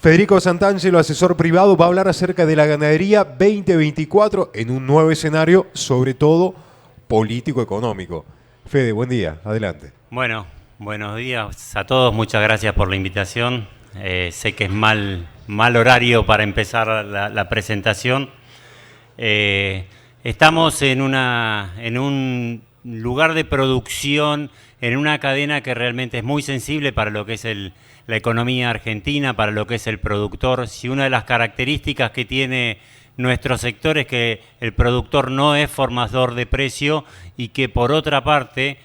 Federico Santangelo, asesor privado, va a hablar acerca de la ganadería 2024 en un nuevo escenario, sobre todo político-económico. Fede, buen día, adelante. Bueno, buenos días a todos, muchas gracias por la invitación. Sé que es mal horario para empezar la presentación. Estamos en un lugar de producción, en una cadena que realmente es muy sensible para lo que es la economía argentina, para lo que es el productor. Si una de las características que tiene nuestro sector es que el productor no es formador de precio y que por otra parte,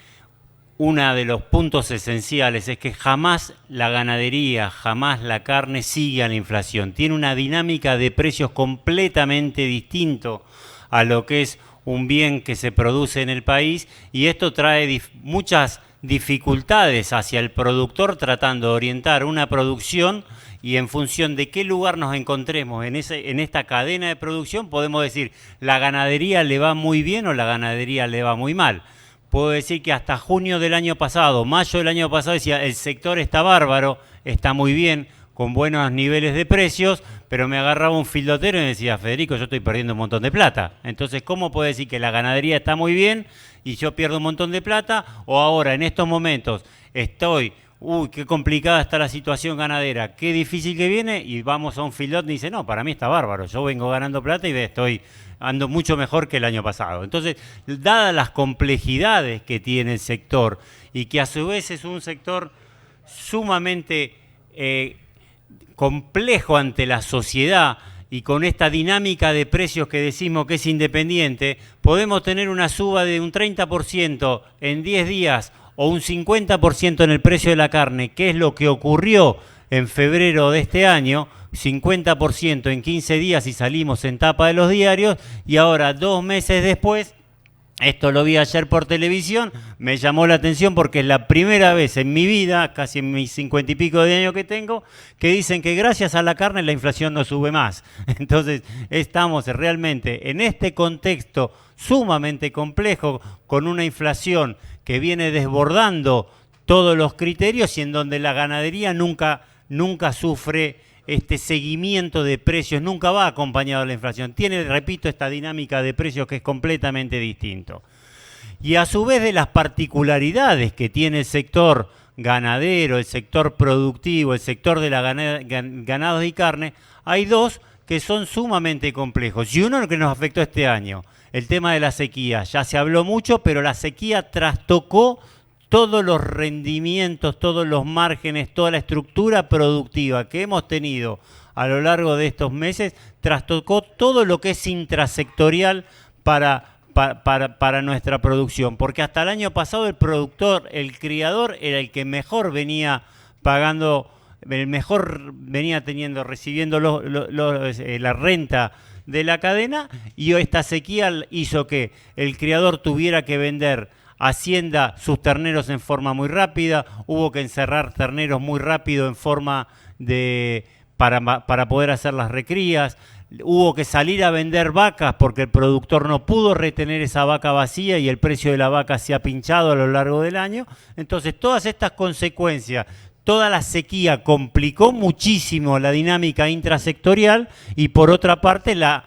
uno de los puntos esenciales es que jamás la ganadería, jamás la carne sigue a la inflación. Tiene una dinámica de precios completamente distinto a lo que es un bien que se produce en el país, y esto trae muchas dificultades hacia el productor tratando de orientar una producción, y en función de qué lugar nos encontremos en esta cadena de producción podemos decir la ganadería le va muy bien o la ganadería le va muy mal. Puedo decir que hasta junio del año pasado, mayo del año pasado, decía el sector está bárbaro, está muy bien, con buenos niveles de precios, pero me agarraba un filotero y me decía, Federico, yo estoy perdiendo un montón de plata. Entonces, ¿cómo puedo decir que la ganadería está muy bien y yo pierdo un montón de plata? O ahora, en estos momentos, qué complicada está la situación ganadera, qué difícil que viene, y vamos a un filot y dice, no, para mí está bárbaro, yo vengo ganando plata y ando mucho mejor que el año pasado. Entonces, dadas las complejidades que tiene el sector y que a su vez es un sector sumamente complejo ante la sociedad y con esta dinámica de precios que decimos que es independiente, podemos tener una suba de un 30% en 10 días o un 50% en el precio de la carne, que es lo que ocurrió en febrero de este año, 50% en 15 días y salimos en tapa de los diarios, y ahora 2 meses después, esto lo vi ayer por televisión, me llamó la atención porque es la primera vez en mi vida, casi en mis 50 y pico de años que tengo, que dicen que gracias a la carne la inflación no sube más. Entonces estamos realmente en este contexto sumamente complejo, con una inflación que viene desbordando todos los criterios y en donde la ganadería nunca sufre este seguimiento de precios, nunca va acompañado de la inflación. Tiene, repito, esta dinámica de precios que es completamente distinto. Y a su vez de las particularidades que tiene el sector ganadero, el sector productivo, el sector de la ganados y carne, hay dos que son sumamente complejos. Y uno que nos afectó este año, el tema de la sequía. Ya se habló mucho, pero la sequía trastocó todos los rendimientos, todos los márgenes, toda la estructura productiva que hemos tenido a lo largo de estos meses, trastocó todo lo que es intrasectorial para nuestra producción. Porque hasta el año pasado el criador era el que mejor venía pagando, el mejor venía recibiendo la renta de la cadena, y esta sequía hizo que el criador tuviera que vender Hacienda sus terneros en forma muy rápida, hubo que encerrar terneros muy rápido en forma para poder hacer las recrías, hubo que salir a vender vacas porque el productor no pudo retener esa vaca vacía y el precio de la vaca se ha pinchado a lo largo del año. Entonces, todas estas consecuencias, toda la sequía complicó muchísimo la dinámica intrasectorial, y por otra parte la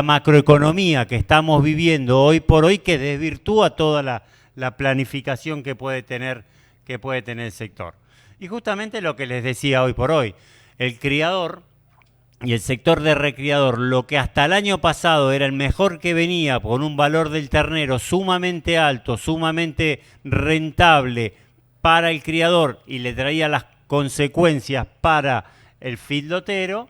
macroeconomía que estamos viviendo hoy por hoy, que desvirtúa toda la planificación que puede tener el sector. Y justamente lo que les decía hoy por hoy, el criador y el sector de recriador, lo que hasta el año pasado era el mejor que venía, con un valor del ternero sumamente alto, sumamente rentable para el criador y le traía las consecuencias para el feedlotero,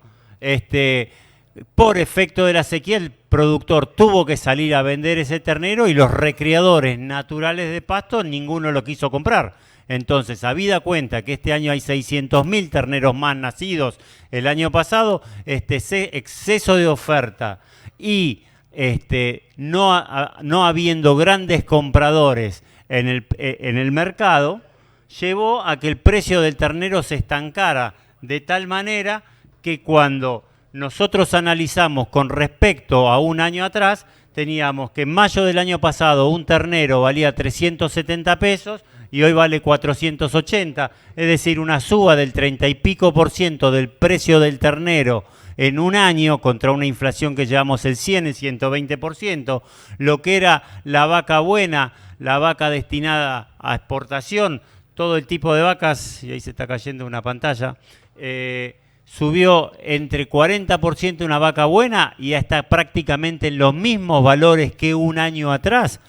por efecto de la sequía, el productor tuvo que salir a vender ese ternero y los recriadores naturales de pasto ninguno lo quiso comprar. Entonces, habida cuenta que este año hay 600.000 terneros más nacidos el año pasado, exceso de oferta y no habiendo grandes compradores en el mercado, llevó a que el precio del ternero se estancara de tal manera que cuando nosotros analizamos con respecto a un año atrás, teníamos que en mayo del año pasado un ternero valía 370 pesos y hoy vale 480, es decir, una suba del 30 y pico % del precio del ternero en un año contra una inflación que llevamos el 100, el 120%, lo que era la vaca buena, la vaca destinada a exportación, todo el tipo de vacas, y ahí se está cayendo una pantalla, subió entre 40% una vaca buena y hasta prácticamente en los mismos valores que un año atrás,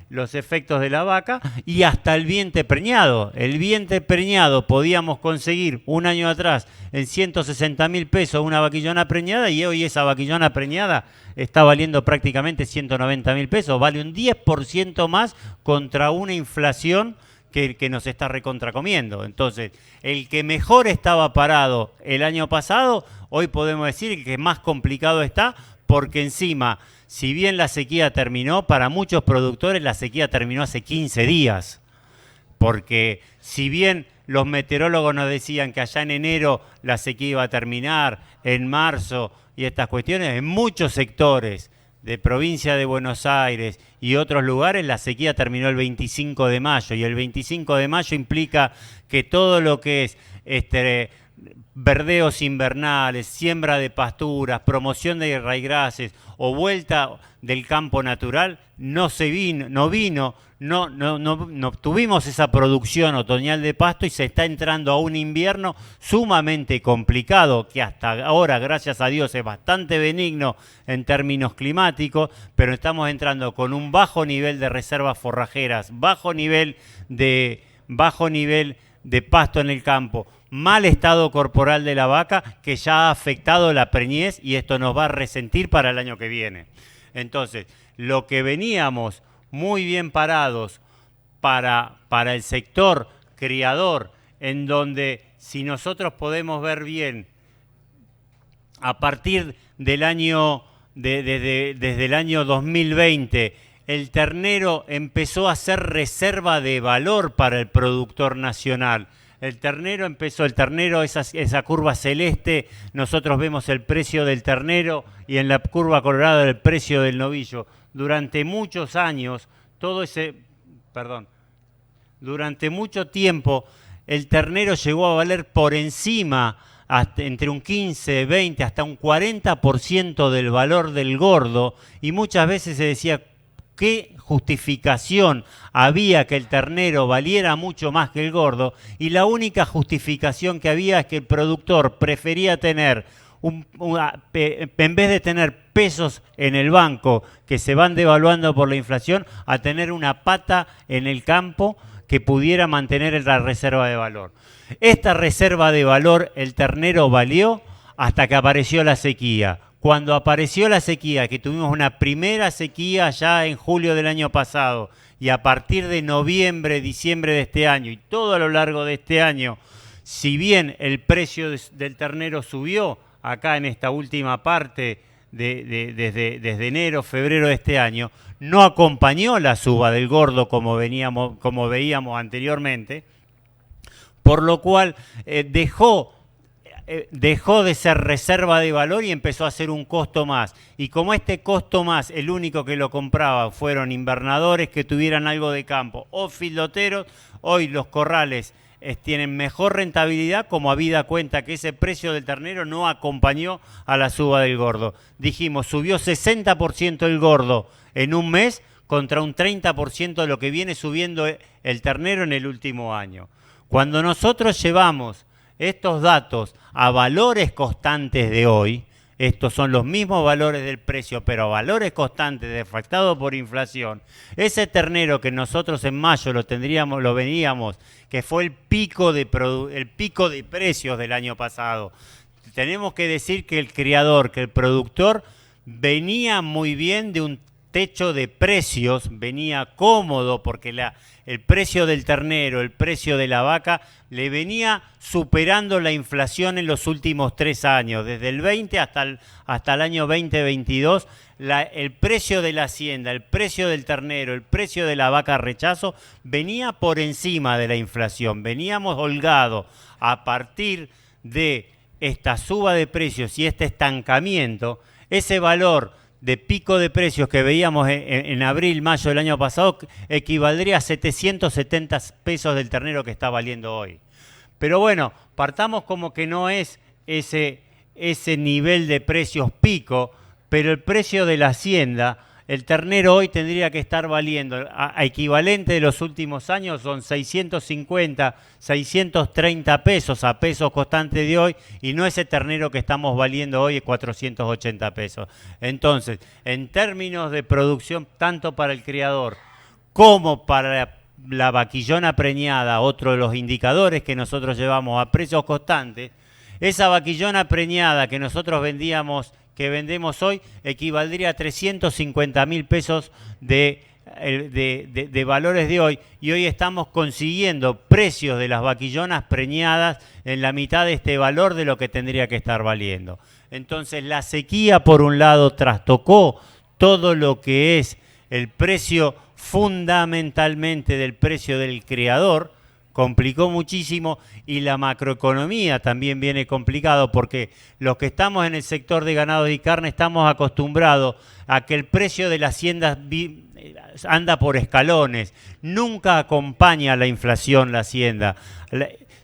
los efectos de la vaca, y hasta el vientre preñado. El vientre preñado podíamos conseguir un año atrás en 160.000 pesos una vaquillona preñada, y hoy esa vaquillona preñada está valiendo prácticamente 190.000 pesos. Vale un 10% más contra una inflación que nos está recontracomiendo. Entonces, el que mejor estaba parado el año pasado, hoy podemos decir que más complicado está, porque encima, si bien la sequía terminó, para muchos productores la sequía terminó hace 15 días. Porque si bien los meteorólogos nos decían que allá en enero la sequía iba a terminar, en marzo y estas cuestiones, en muchos sectores de provincia de Buenos Aires y otros lugares, la sequía terminó el 25 de mayo, y el 25 de mayo implica que todo lo que es verdeos invernales, siembra de pasturas, promoción de raigrases o vuelta del campo natural, no tuvimos esa producción otoñal de pasto, y se está entrando a un invierno sumamente complicado, que hasta ahora, gracias a Dios, es bastante benigno en términos climáticos, pero estamos entrando con un bajo nivel de reservas forrajeras, bajo nivel de pasto en el campo, mal estado corporal de la vaca, que ya ha afectado la preñez, y esto nos va a resentir para el año que viene. Entonces, lo que veníamos muy bien parados para el sector criador, en donde, si nosotros podemos ver bien, a partir del año, desde el año 2020, el ternero empezó a ser reserva de valor para el productor nacional. El ternero, esa curva celeste, nosotros vemos el precio del ternero, y en la curva colorada el precio del novillo. Durante muchos años, durante mucho tiempo, el ternero llegó a valer por encima, entre un 15, 20, hasta un 40% del valor del gordo, y muchas veces se decía, ¿qué justificación había que el ternero valiera mucho más que el gordo? Y la única justificación que había es que el productor prefería tener, en vez de tener pesos en el banco que se van devaluando por la inflación, a tener una pata en el campo que pudiera mantener la reserva de valor. Esta reserva de valor el ternero valió hasta que apareció la sequía. Cuando apareció la sequía, que tuvimos una primera sequía ya en julio del año pasado, y a partir de noviembre, diciembre de este año y todo a lo largo de este año, si bien el precio del ternero subió acá en esta última parte desde enero, febrero de este año, no acompañó la suba del gordo como veíamos anteriormente, por lo cual dejó de ser reserva de valor y empezó a ser un costo más. Y como este costo más, el único que lo compraba fueron invernadores que tuvieran algo de campo o filoteros, hoy los corrales tienen mejor rentabilidad, como habida cuenta que ese precio del ternero no acompañó a la suba del gordo. Dijimos, subió 60% el gordo en un mes contra un 30% de lo que viene subiendo el ternero en el último año. Cuando nosotros llevamos estos datos a valores constantes de hoy, estos son los mismos valores del precio, pero a valores constantes deflactados por inflación, ese ternero que nosotros en mayo lo veníamos, que fue el pico de precios del año pasado, tenemos que decir que el criador, que el productor, venía muy bien de un techo de precios, venía cómodo porque el precio del ternero, el precio de la vaca, le venía superando la inflación en los últimos 3 años, desde el 20 hasta el año 2022, el precio de la hacienda, el precio del ternero, el precio de la vaca rechazo, venía por encima de la inflación, veníamos holgados. A partir de esta suba de precios y este estancamiento, ese valor de pico de precios que veíamos en abril, mayo del año pasado, equivaldría a 770 pesos del ternero que está valiendo hoy. Pero bueno, partamos como que no es ese nivel de precios pico, pero el precio de la hacienda, el ternero hoy tendría que estar valiendo, a equivalente de los últimos años, son 650, 630 pesos a pesos constantes de hoy, y no ese ternero que estamos valiendo hoy es 480 pesos. Entonces, en términos de producción, tanto para el criador como para la vaquillona preñada, otro de los indicadores que nosotros llevamos a precios constantes, esa vaquillona preñada que nosotros que vendemos hoy, equivaldría a 350.000 pesos de valores de hoy, y hoy estamos consiguiendo precios de las vaquillonas preñadas en la mitad de este valor de lo que tendría que estar valiendo. Entonces la sequía, por un lado, trastocó todo lo que es el precio, fundamentalmente del precio del criador, complicó muchísimo, y la macroeconomía también viene complicado, porque los que estamos en el sector de ganado y carne estamos acostumbrados a que el precio de la hacienda anda por escalones, nunca acompaña la inflación la hacienda.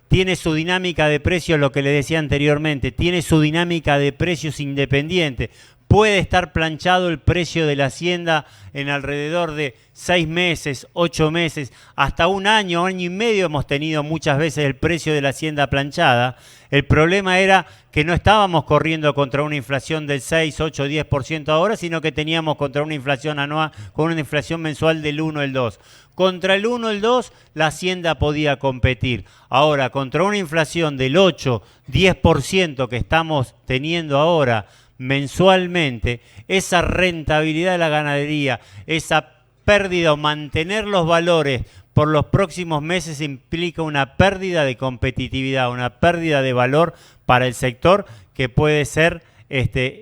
Tiene su dinámica de precios, lo que le decía anteriormente, tiene su dinámica de precios independiente. Puede estar planchado el precio de la hacienda en alrededor de 6 meses, 8 meses, hasta un año, año y medio hemos tenido muchas veces el precio de la hacienda planchada. El problema era que no estábamos corriendo contra una inflación del 6, 8, 10% ahora, sino que teníamos contra una inflación anual, con una inflación mensual del 1, el 2. Contra el 1, el 2, la hacienda podía competir. Ahora, contra una inflación del 8, 10% que estamos teniendo ahora, mensualmente, esa rentabilidad de la ganadería, esa pérdida o mantener los valores por los próximos meses implica una pérdida de competitividad, una pérdida de valor para el sector que puede ser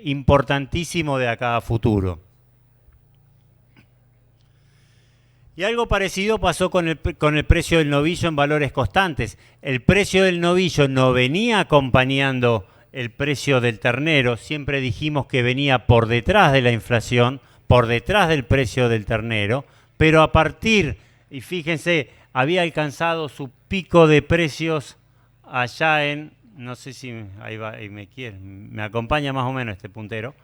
importantísimo de acá a futuro. Y algo parecido pasó con el precio del novillo en valores constantes. El precio del novillo no venía acompañando el precio del ternero, siempre dijimos que venía por detrás de la inflación, por detrás del precio del ternero, pero a partir, y fíjense, había alcanzado su pico de precios allá en, no sé si me acompaña más o menos este puntero,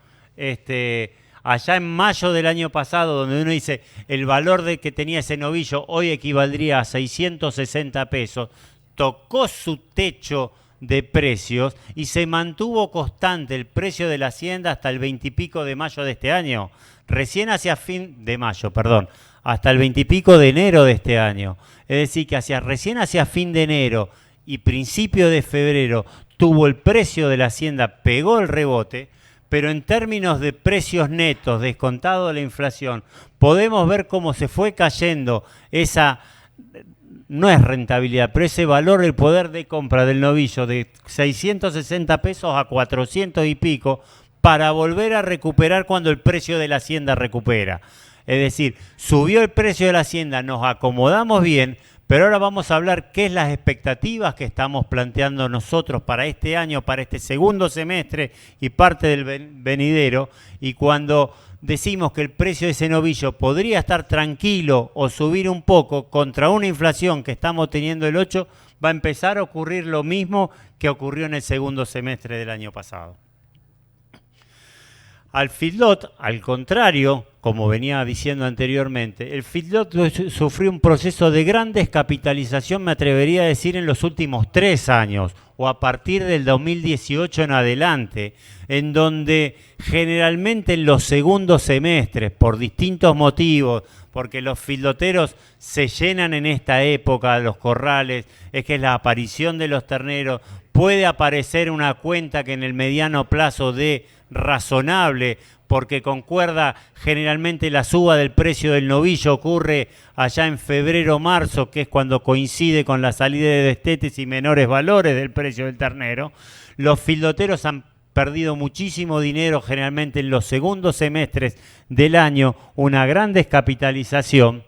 allá en mayo del año pasado, donde uno dice el valor de que tenía ese novillo hoy equivaldría a 660 pesos, tocó su techo de precios y se mantuvo constante el precio de la hacienda hasta el 20 y pico de mayo de este año, hasta el 20 y pico de enero de este año. Es decir, que recién hacia fin de enero y principio de febrero tuvo el precio de la hacienda, pegó el rebote, pero en términos de precios netos, descontado de la inflación, podemos ver cómo se fue cayendo esa, no es rentabilidad, pero ese valor, el poder de compra del novillo de 660 pesos a 400 y pico, para volver a recuperar cuando el precio de la hacienda recupera. Es decir, subió el precio de la hacienda, nos acomodamos bien, pero ahora vamos a hablar qué es las expectativas que estamos planteando nosotros para este año, para este segundo semestre y parte del venidero. Y cuando decimos que el precio de ese novillo podría estar tranquilo o subir un poco contra una inflación que estamos teniendo el 8, va a empezar a ocurrir lo mismo que ocurrió en el segundo semestre del año pasado. Al feedlot, al contrario, como venía diciendo anteriormente, el feedlot sufrió un proceso de gran descapitalización, me atrevería a decir, en los últimos 3 años, o a partir del 2018 en adelante, en donde generalmente en los segundos semestres, por distintos motivos, porque los feedloteros se llenan en esta época los corrales, es que es la aparición de los terneros, puede aparecer una cuenta que en el mediano plazo dé razonable, porque concuerda generalmente la suba del precio del novillo ocurre allá en febrero o marzo, que es cuando coincide con la salida de destetes y menores valores del precio del ternero. Los feedloteros han perdido muchísimo dinero generalmente en los segundos semestres del año, una gran descapitalización,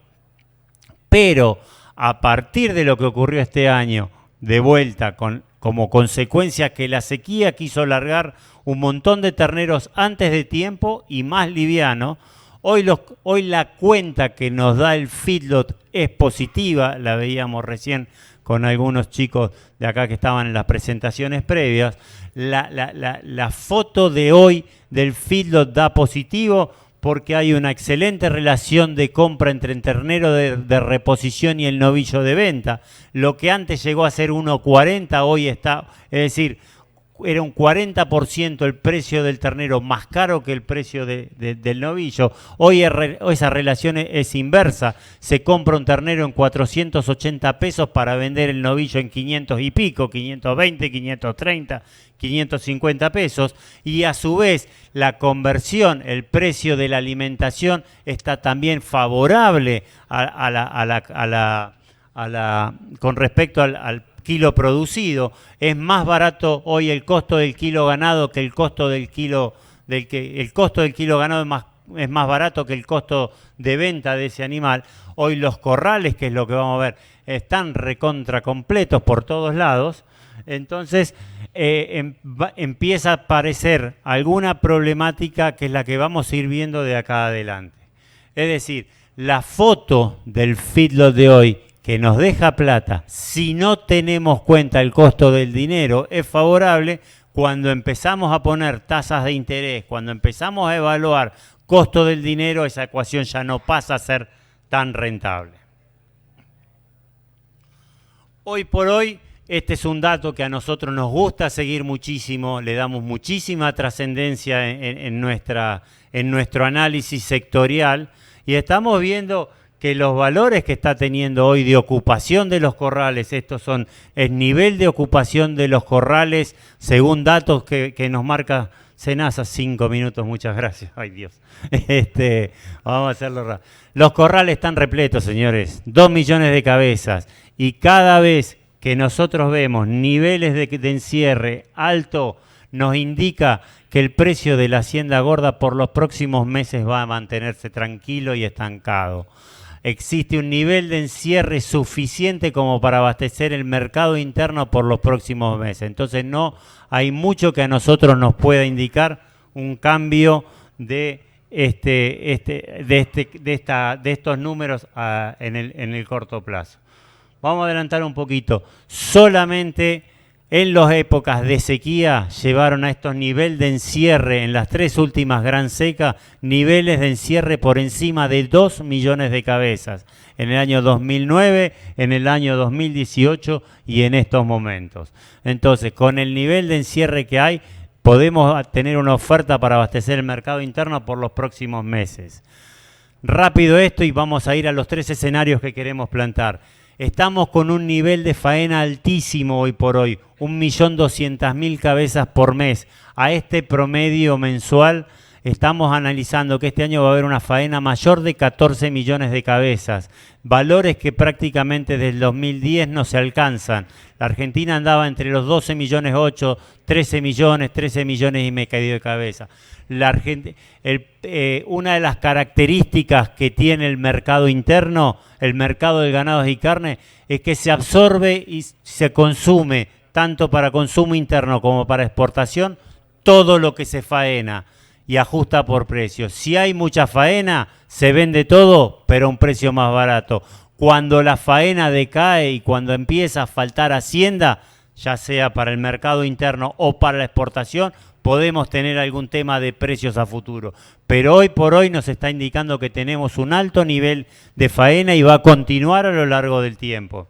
pero a partir de lo que ocurrió este año, de vuelta con como consecuencia que la sequía quiso largar un montón de terneros antes de tiempo y más liviano. Hoy la cuenta que nos da el feedlot es positiva, la veíamos recién con algunos chicos de acá que estaban en las presentaciones previas. La foto de hoy del feedlot da positivo porque hay una excelente relación de compra entre el ternero de reposición y el novillo de venta. Lo que antes llegó a ser 1,40 hoy está, es decir, era un 40% el precio del ternero más caro que el precio del novillo. Hoy esa relación es inversa. Se compra un ternero en 480 pesos para vender el novillo en 500 y pico, 520, 530, 550 pesos. Y a su vez la conversión, el precio de la alimentación está también favorable con respecto al kilo producido. Es más barato hoy el costo del kilo ganado que el costo del kilo el costo del kilo ganado es más barato que el costo de venta de ese animal. Hoy los corrales, que es lo que vamos a ver, están recontra completos por todos lados. Entonces empieza a aparecer alguna problemática que es la que vamos a ir viendo de acá adelante. Es decir, la foto del feedlot de hoy que nos deja plata, si no tenemos cuenta el costo del dinero, es favorable. Cuando empezamos a poner tasas de interés, cuando empezamos a evaluar costo del dinero, esa ecuación ya no pasa a ser tan rentable. Hoy por hoy, este es un dato que a nosotros nos gusta seguir muchísimo, le damos muchísima trascendencia en nuestro análisis sectorial y estamos viendo que los valores que está teniendo hoy de ocupación de los corrales, estos son el nivel de ocupación de los corrales según datos que nos marca Senasa. 5 minutos, muchas gracias. Ay, Dios. Vamos a hacerlo rápido. Los corrales están repletos, señores. 2 millones de cabezas. Y cada vez que nosotros vemos niveles de encierre alto, nos indica que el precio de la hacienda gorda por los próximos meses va a mantenerse tranquilo y estancado. Existe un nivel de encierre suficiente como para abastecer el mercado interno por los próximos meses. Entonces no hay mucho que a nosotros nos pueda indicar un cambio de estos números en el corto plazo. Vamos a adelantar un poquito. Solamente en las épocas de sequía llevaron a estos niveles de encierre en las 3 últimas gran secas, niveles de encierre por encima de 2 millones de cabezas. En el año 2009, en el año 2018 y en estos momentos. Entonces, con el nivel de encierre que hay, podemos tener una oferta para abastecer el mercado interno por los próximos meses. Rápido esto y vamos a ir a los 3 escenarios que queremos plantar. Estamos con un nivel de faena altísimo hoy por hoy, 1.200.000 cabezas por mes. A este promedio mensual estamos analizando que este año va a haber una faena mayor de 14 millones de cabezas, valores que prácticamente desde el 2010 no se alcanzan. La Argentina andaba entre los 12 millones 8, 13 millones y medio de cabezas. Una de las características que tiene el mercado interno, el mercado de ganados y carne, es que se absorbe y se consume, tanto para consumo interno como para exportación, todo lo que se faena y ajusta por precio. Si hay mucha faena, se vende todo, pero a un precio más barato. Cuando la faena decae y cuando empieza a faltar hacienda, ya sea para el mercado interno o para la exportación, podemos tener algún tema de precios a futuro. Pero hoy por hoy nos está indicando que tenemos un alto nivel de faena y va a continuar a lo largo del tiempo.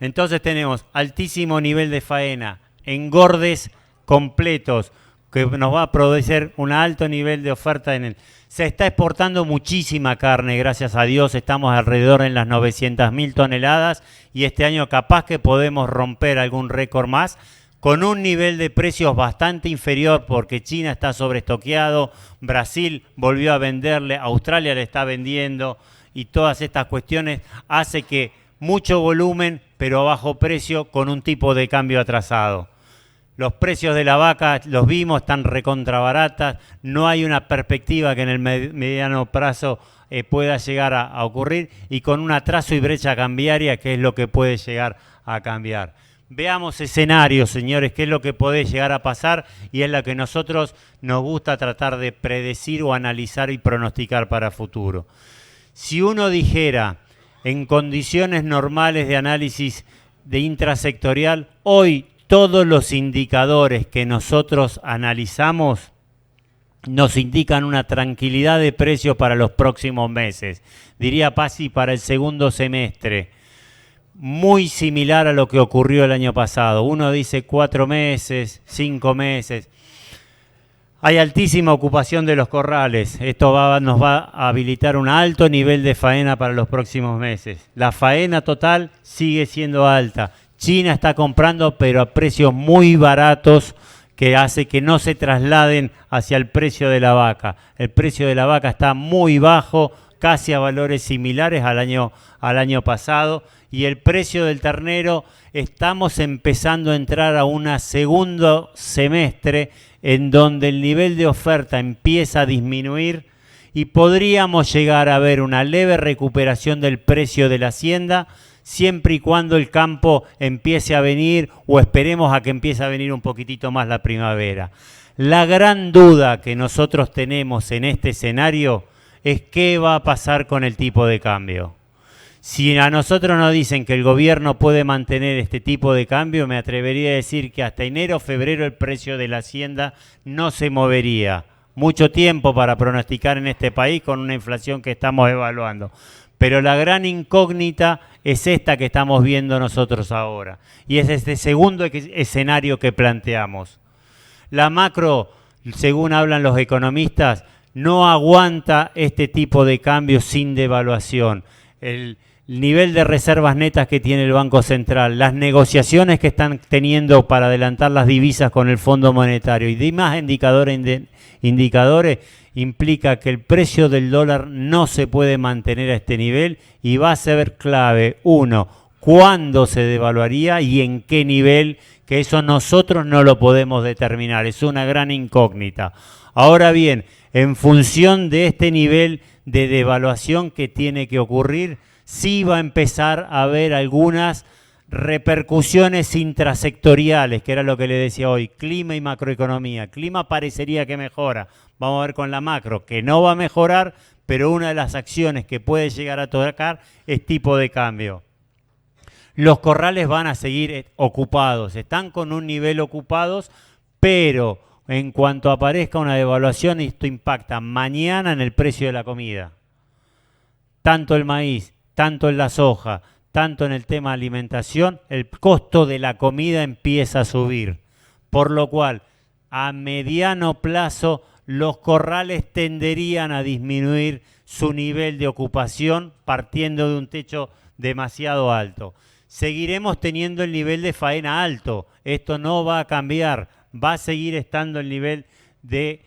Entonces tenemos altísimo nivel de faena, engordes completos, que nos va a producir un alto nivel de oferta en el... Se está exportando muchísima carne, gracias a Dios, estamos alrededor en las 900.000 toneladas y este año capaz que podemos romper algún récord más con un nivel de precios bastante inferior porque China está sobreestoqueado, Brasil volvió a venderle, Australia le está vendiendo y todas estas cuestiones hace que mucho volumen pero a bajo precio con un tipo de cambio atrasado. Los precios de la vaca, los vimos, están recontrabaratas. No hay una perspectiva que en el mediano plazo pueda llegar a ocurrir y con un atraso y brecha cambiaria, que es lo que puede llegar a cambiar. Veamos escenarios, señores, qué es lo que puede llegar a pasar y es lo que nosotros nos gusta tratar de predecir o analizar y pronosticar para futuro. Si uno dijera en condiciones normales de análisis de intrasectorial, hoy todos los indicadores que nosotros analizamos nos indican una tranquilidad de precios para los próximos meses. Diría Pasi para el segundo semestre. Muy similar a lo que ocurrió el año pasado. Uno dice 4 meses, 5 meses. Hay altísima ocupación de los corrales. Esto nos va a habilitar un alto nivel de faena para los próximos meses. La faena total sigue siendo alta. China está comprando, pero a precios muy baratos, que hace que no se trasladen hacia el precio de la vaca. El precio de la vaca está muy bajo, casi a valores similares al año pasado. Y el precio del ternero, estamos empezando a entrar a un segundo semestre en donde el nivel de oferta empieza a disminuir y podríamos llegar a ver una leve recuperación del precio de la hacienda, siempre y cuando el campo empiece a venir o esperemos a que empiece a venir un poquitito más la primavera. La gran duda que nosotros tenemos en este escenario es qué va a pasar con el tipo de cambio. Si a nosotros nos dicen que el gobierno puede mantener este tipo de cambio, me atrevería a decir que hasta enero o febrero el precio de la hacienda no se movería. Mucho tiempo para pronosticar en este país con una inflación que estamos evaluando. Pero la gran incógnita es esta que estamos viendo nosotros ahora. Y es este segundo escenario que planteamos. La macro, según hablan los economistas, no aguanta este tipo de cambios sin devaluación. El nivel de reservas netas que tiene el Banco Central, las negociaciones que están teniendo para adelantar las divisas con el Fondo Monetario y demás indicadores implica que el precio del dólar no se puede mantener a este nivel y va a ser clave, uno, cuándo se devaluaría y en qué nivel, que eso nosotros no lo podemos determinar, es una gran incógnita. Ahora bien, en función de este nivel de devaluación que tiene que ocurrir, sí va a empezar a haber algunas repercusiones intrasectoriales, que era lo que le decía hoy, clima y macroeconomía. Clima parecería que mejora, vamos a ver con la macro, que no va a mejorar, pero una de las acciones que puede llegar a tocar es tipo de cambio. Los corrales van a seguir ocupados, están con un nivel ocupados, pero en cuanto aparezca una devaluación, esto impacta mañana en el precio de la comida. Tanto el maíz, tanto en la soja, tanto en el tema de alimentación, el costo de la comida empieza a subir. Por lo cual, a mediano plazo, los corrales tenderían a disminuir su nivel de ocupación partiendo de un techo demasiado alto. Seguiremos teniendo el nivel de faena alto. Esto no va a cambiar. Va a seguir estando el nivel de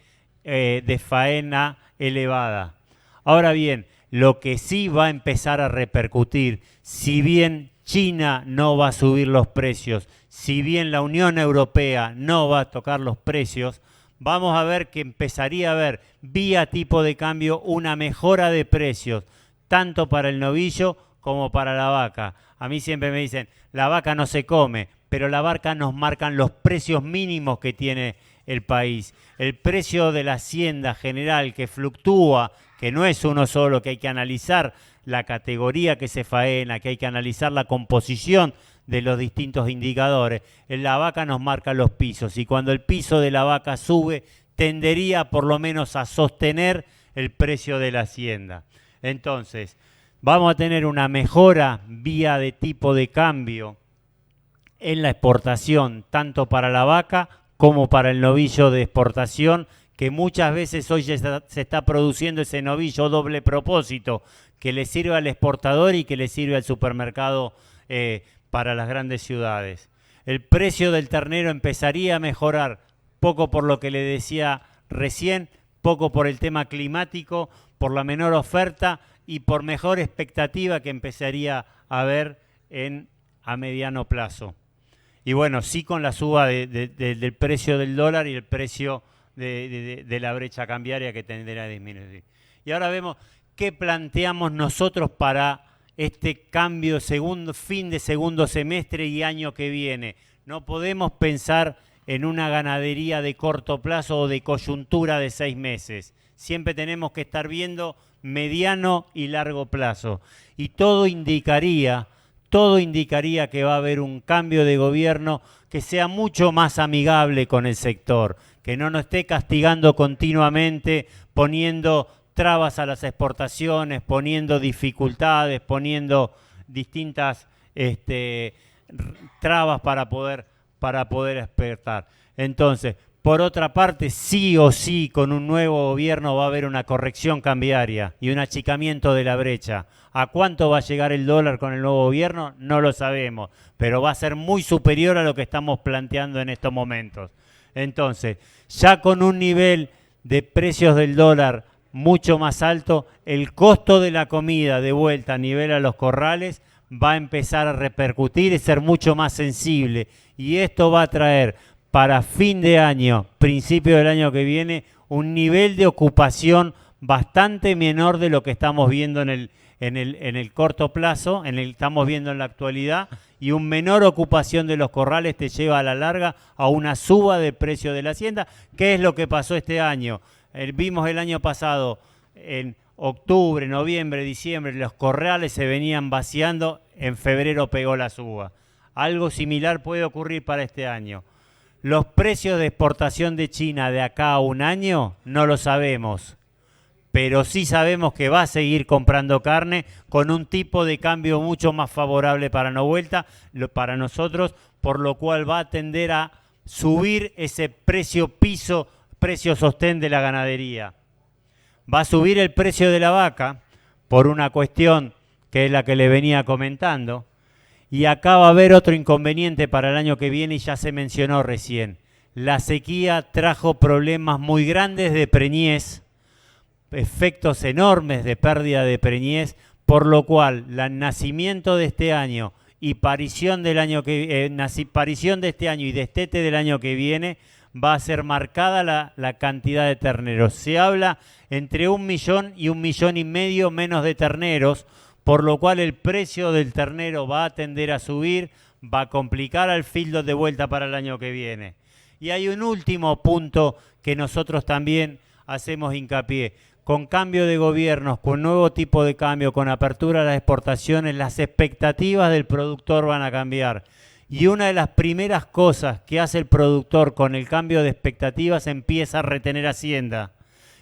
faena elevada. Ahora bien, lo que sí va a empezar a repercutir, si bien China no va a subir los precios, si bien la Unión Europea no va a tocar los precios, vamos a ver que empezaría a haber vía tipo de cambio una mejora de precios, tanto para el novillo como para la vaca. A mí siempre me dicen, la vaca no se come, pero la vaca nos marcan los precios mínimos que tiene el país. El precio de la hacienda general que fluctúa, que no es uno solo, que hay que analizar la categoría que se faena, que hay que analizar la composición de los distintos indicadores. En la vaca nos marca los pisos y cuando el piso de la vaca sube, tendería por lo menos a sostener el precio de la hacienda. Entonces, vamos a tener una mejora vía de tipo de cambio en la exportación, tanto para la vaca como para el novillo de exportación, que muchas veces hoy se está produciendo ese novillo doble propósito, que le sirve al exportador y que le sirve al supermercado para las grandes ciudades. El precio del ternero empezaría a mejorar, poco por lo que le decía recién, poco por el tema climático, por la menor oferta y por mejor expectativa que empezaría a haber a mediano plazo. Y bueno, sí con la suba del precio del dólar y el precio de la brecha cambiaria que tenderá a disminuir. Y ahora vemos qué planteamos nosotros para este cambio fin de segundo semestre y año que viene. No podemos pensar en una ganadería de corto plazo o de coyuntura de 6 meses. Siempre tenemos que estar viendo mediano y largo plazo. Y todo indicaría que va a haber un cambio de gobierno que sea mucho más amigable con el sector, que no nos esté castigando continuamente, poniendo trabas a las exportaciones, poniendo dificultades, poniendo distintas trabas para poder exportar. Entonces, por otra parte, sí o sí, con un nuevo gobierno va a haber una corrección cambiaria y un achicamiento de la brecha. ¿A cuánto va a llegar el dólar con el nuevo gobierno? No lo sabemos, pero va a ser muy superior a lo que estamos planteando en estos momentos. Entonces, ya con un nivel de precios del dólar mucho más alto, el costo de la comida de vuelta a nivel a los corrales va a empezar a repercutir y ser mucho más sensible. Y esto va a traer para fin de año, principio del año que viene, un nivel de ocupación bastante menor de lo que estamos viendo en el corto plazo, estamos viendo en la actualidad, y un menor ocupación de los corrales te lleva a la larga a una suba de precio de la hacienda. ¿Qué es lo que pasó este año? Vimos el año pasado, en octubre, noviembre, diciembre, los corrales se venían vaciando, en febrero pegó la suba. Algo similar puede ocurrir para este año. Los precios de exportación de China de acá a un año no lo sabemos, pero sí sabemos que va a seguir comprando carne con un tipo de cambio mucho más favorable para nosotros, por lo cual va a tender a subir ese precio piso, precio sostén de la ganadería. Va a subir el precio de la vaca por una cuestión que es la que le venía comentando. Y acá va a haber otro inconveniente para el año que viene y ya se mencionó recién. La sequía trajo problemas muy grandes de preñez, efectos enormes de pérdida de preñez, por lo cual el nacimiento de este año y parición de este año y destete del año que viene va a ser marcada la cantidad de terneros. Se habla entre 1 millón y 1,5 millones menos de terneros, por lo cual el precio del ternero va a tender a subir, va a complicar al feedlot de vuelta para el año que viene. Y hay un último punto que nosotros también hacemos hincapié. Con cambio de gobiernos, con nuevo tipo de cambio, con apertura a las exportaciones, las expectativas del productor van a cambiar. Y una de las primeras cosas que hace el productor con el cambio de expectativas empieza a retener hacienda.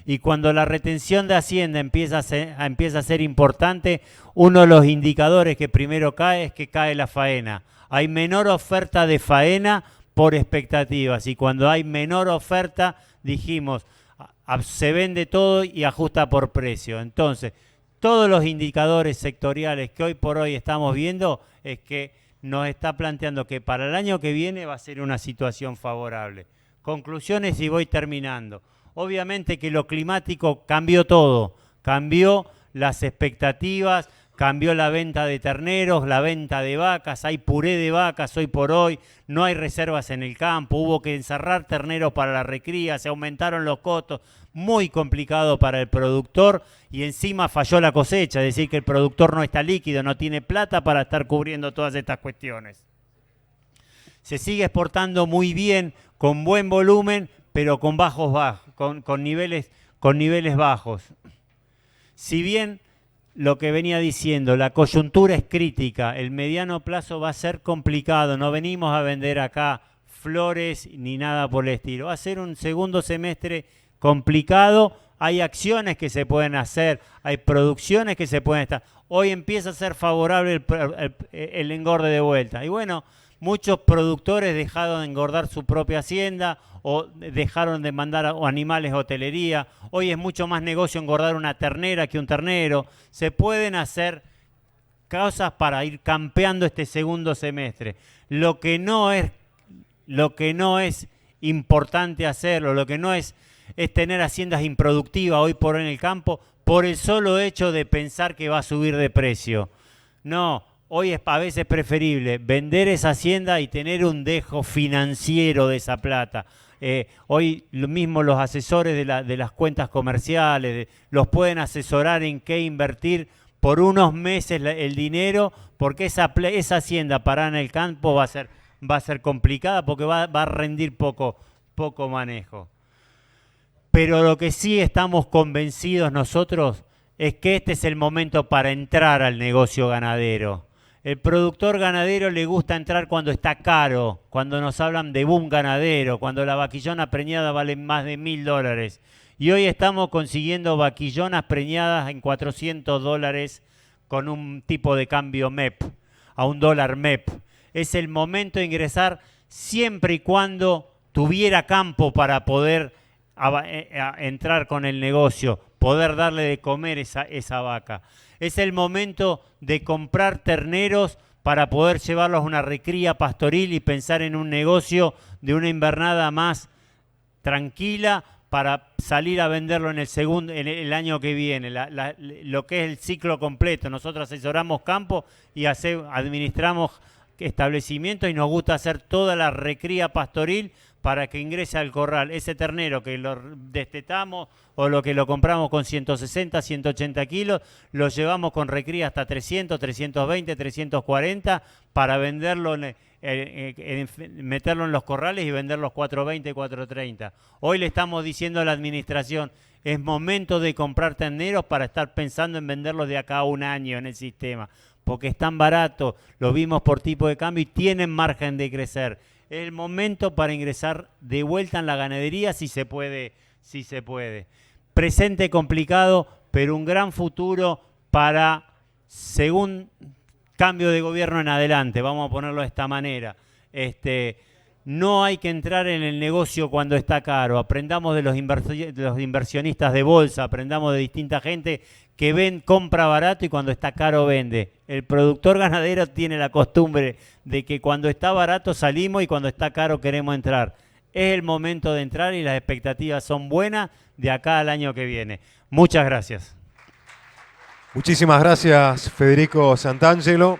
Y cuando la retención de hacienda empieza a ser importante, uno de los indicadores que primero cae es que cae la faena. Hay menor oferta de faena por expectativas, y cuando hay menor oferta, dijimos, se vende todo y ajusta por precio. Entonces, todos los indicadores sectoriales que hoy por hoy estamos viendo es que nos está planteando que para el año que viene va a ser una situación favorable. Conclusiones y voy terminando. Obviamente que lo climático cambió todo, cambió las expectativas, cambió la venta de terneros, la venta de vacas, hay puré de vacas hoy por hoy, no hay reservas en el campo, hubo que encerrar terneros para la recría, se aumentaron los costos, muy complicado para el productor, y encima falló la cosecha, es decir que el productor no está líquido, no tiene plata para estar cubriendo todas estas cuestiones. Se sigue exportando muy bien, con buen volumen, pero con niveles bajos. Si bien lo que venía diciendo, la coyuntura es crítica, el mediano plazo va a ser complicado, no venimos a vender acá flores ni nada por el estilo, va a ser un segundo semestre complicado, hay acciones que se pueden hacer, hay producciones que se pueden estar, hoy empieza a ser favorable el engorde de vuelta, y bueno, muchos productores dejaron de engordar su propia hacienda o dejaron de mandar animales a hotelería. Hoy es mucho más negocio engordar una ternera que un ternero. Se pueden hacer cosas para ir campeando este segundo semestre. Lo que no es importante hacerlo, lo que no es tener haciendas improductivas hoy por hoy en el campo por el solo hecho de pensar que va a subir de precio. No. Hoy es a veces preferible vender esa hacienda y tener un dejo financiero de esa plata. Hoy lo mismo los asesores de las cuentas comerciales los pueden asesorar en qué invertir por unos meses el dinero, porque esa hacienda parada en el campo va a ser complicada porque va a rendir poco manejo. Pero lo que sí estamos convencidos nosotros es que este es el momento para entrar al negocio ganadero. El productor ganadero le gusta entrar cuando está caro, cuando nos hablan de boom ganadero, cuando la vaquillona preñada vale más de $1.000. Y hoy estamos consiguiendo vaquillonas preñadas en $400 con un tipo de cambio MEP, a $1 MEP. Es el momento de ingresar siempre y cuando tuviera campo para poder entrar con el negocio, poder darle de comer esa vaca. Es el momento de comprar terneros para poder llevarlos a una recría pastoril y pensar en un negocio de una invernada más tranquila para salir a venderlo en el año que viene, lo que es el ciclo completo. Nosotros asesoramos campo y administramos establecimientos y nos gusta hacer toda la recría pastoril para que ingrese al corral. Ese ternero que lo destetamos o lo que lo compramos con 160, 180 kilos, lo llevamos con recría hasta 300, 320, 340 para venderlo, meterlo en los corrales y venderlos 420, 430. Hoy le estamos diciendo a la administración, es momento de comprar terneros para estar pensando en venderlos de acá a un año en el sistema, porque están baratos, lo vimos por tipo de cambio y tienen margen de crecer. Es el momento para ingresar de vuelta en la ganadería si se puede. Presente complicado, pero un gran futuro para, según cambio de gobierno en adelante, vamos a ponerlo de esta manera. No hay que entrar en el negocio cuando está caro. Aprendamos de los inversionistas de bolsa, aprendamos de distinta gente que compra barato y cuando está caro vende. El productor ganadero tiene la costumbre de que cuando está barato salimos y cuando está caro queremos entrar. Es el momento de entrar y las expectativas son buenas de acá al año que viene. Muchas gracias. Muchísimas gracias, Federico Santangelo.